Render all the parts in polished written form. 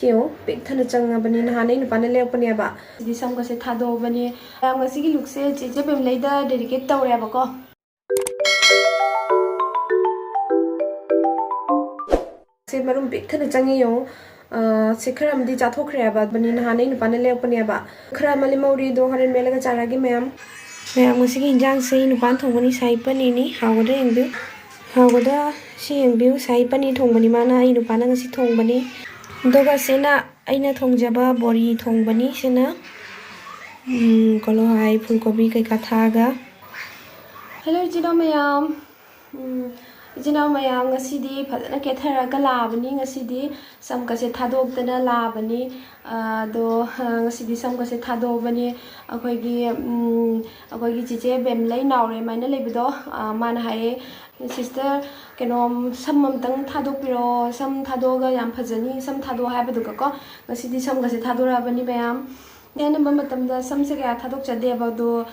Kyo, big thana changa bani na hanai nupa na lek pani aba. Di sam ka se thado bani. Ang ngasi ki look se che bem leida dedicate tawre aba ko. Se marum big thana changi yo. Se kharam di chathokre aba bani na hanai nupa na lek pani aba. Khara mali mauri do harin melaga charagi mayam. Mayam ngasi ki injang se nupan thongbani sai pani ni hawada yengbi. Hawada si yengbi sai pani thongbani mana ai nupa na ngasi thongbani. Doga sena aina thongjaba bori thongbani sena kolo hai fulgobi kai kathaga. Hello jina mayam. Jina mayam ngasidi phajana ketharaga labani ngasidi samka se thadokdana labani do ngasidi samka se thadobani akoigi chiche bemlai naure maina lebido mana hai sister kenom samam tang thadok piro sam thadoga yam phajani sam thado haibaduga ko ngasidi samka se thadorabani mayam nena matamda samse kya thadok chade bado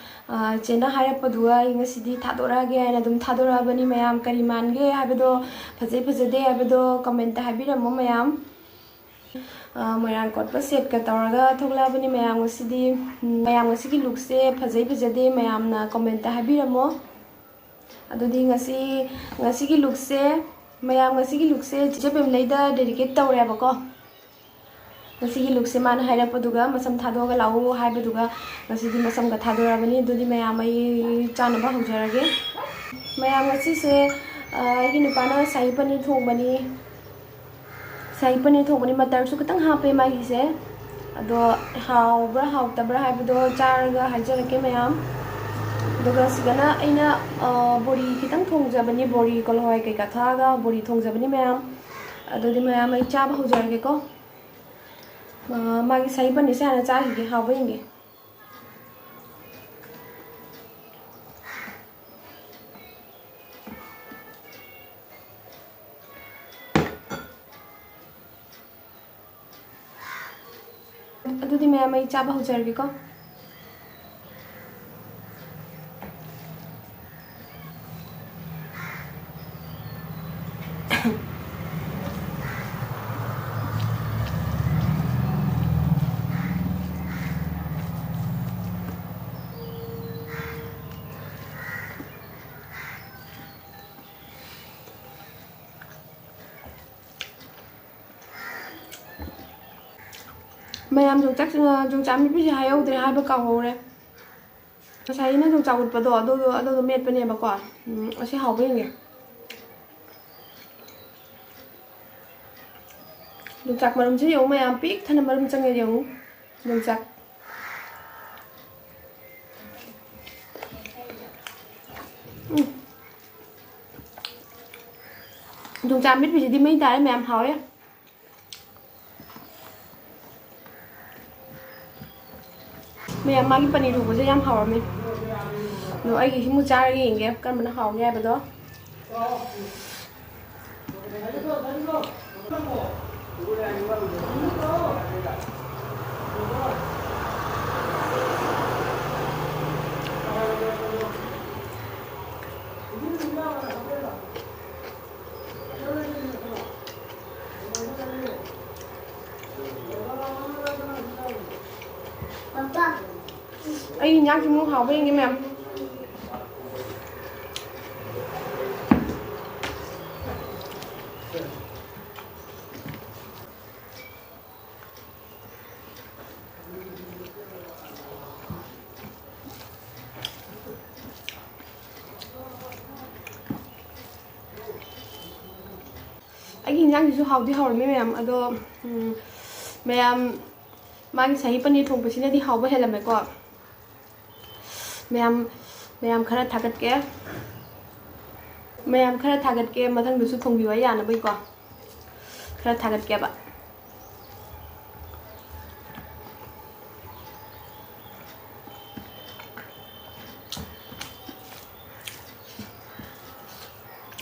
chena haipaduga ngasidi thadorage aina dum thadorabani mayam kari mange habado phajade habado comment habiramo mayam moirang kotpa set ka tawraga thoglabani mayam ngasigi look se phajade mayam na comment habiramo adudi ngasigi look se jebem leida dedicate tawre abako ngasigi look se man haira paduga masam thadoga lawo haibaduga ngasidi masam ga thadorabani dudi mayam ai chana ba haujarage mayam ngasi se agi nupana sai pani thongbani matar su katang hape magi se ado hautabra haibado charga hajarake mayam doga sigana aina bori kitang thongjabani bori kolhoi kai kathaga bori thongjabani mayam adodi mayam ai chaba haujarage ko magi sai pani se ana chahi ge hauba inge adudi mayam ai chaba haujarage ko mayam yongchak mi pi hayo dre haiba ka haure sai na yongchak ut pado ado met pane ba ko ase hauba inge yongchak marum je yo mayam pik thana marum change yo yongchak yongchak mit pi di mai dai mayam haure mayam magi paneer thongba se yam hawarme no ai gi himu charage inge kan bana haw ngai bado ai nhắc cho muốn học với anh em anh nhắc cho học đi học mấy em ado em mang Shahi paneer thong pasina di hauba hela me ko mayam khara thagat ke mathang du su thong biwa ya na bai ko khara thagat ke ba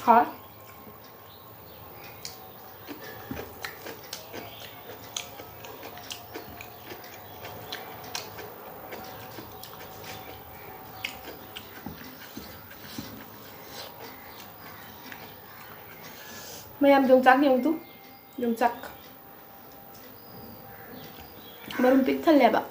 ha mayam yongchak yung tu yongchak ꯃꯔꯨꯝ ꯄꯤꯛ ꯊꯜꯂꯦꯕ.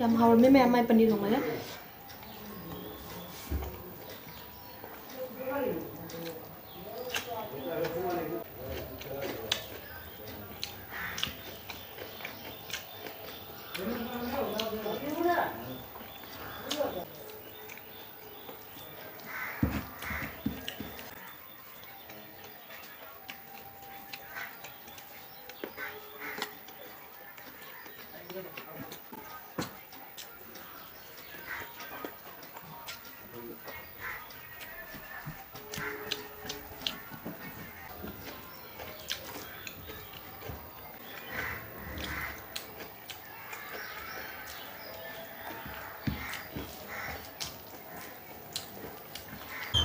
Yam haure mẹ mai paneer thongba nhé.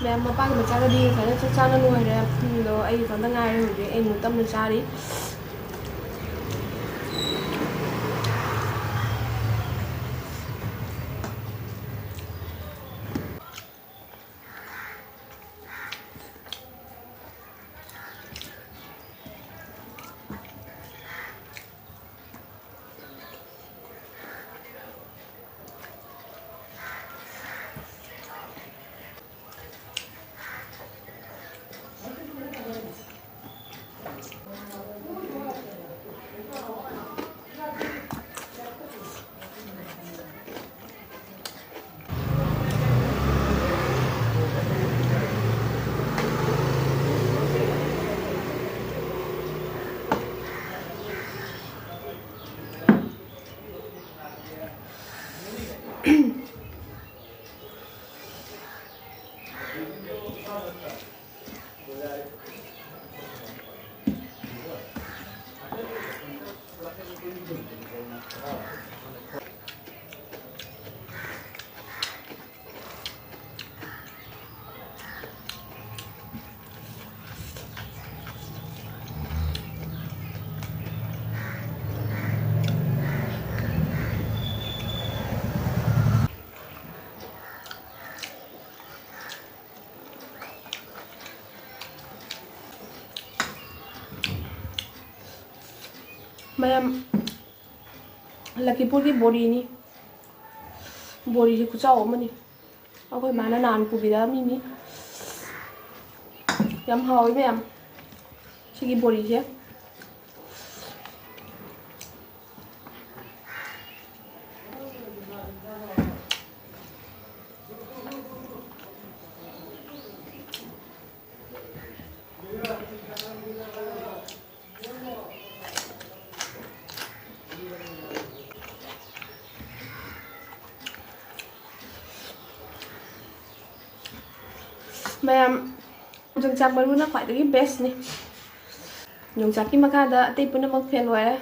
Mẹ mapagi macharadi khana chana loire do ai thonda ngai re huje ai mutam na chari. Mayam Lakipur ki bori ni bori ji kuchao ma ni akoi mana nan pubida mi ni yam hawi mayam sigi bori je Mayam yongchak baru na khwai dagi best ni yongchak ki makha da atei puna mak fel wai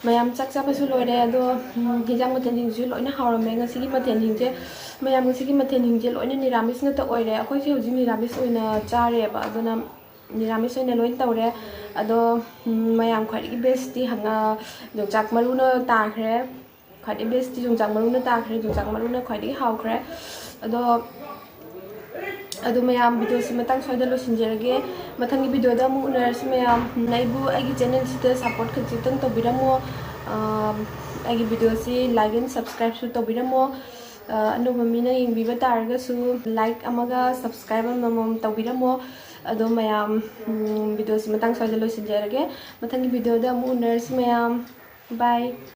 mayam chak chapasu loire ado hijang mathen hingju loina haurame ngasigi mathen hingje mayam ngasigi mathen hingje loina niramis na ta oire akhoi se hoji niramis oina chare ba adona niramis oina loin tawre ado mayam khwai best ti hanga yongchak maruna takhre khwai best ti yongchak maruna takhre yongchak maruna khwai haukhre ado mayam video si matang soida lo sinjerage mathangi video da mu unarsi mayam naibu agi channel sita support khajitang to biramo agi video si like and subscribe su to biramo anuba mina yingbiba taraga su like amaga subscribe amam to biramo ado mayam video si matang soida lo sinjerage mathangi video da mu unarsi mayam bye.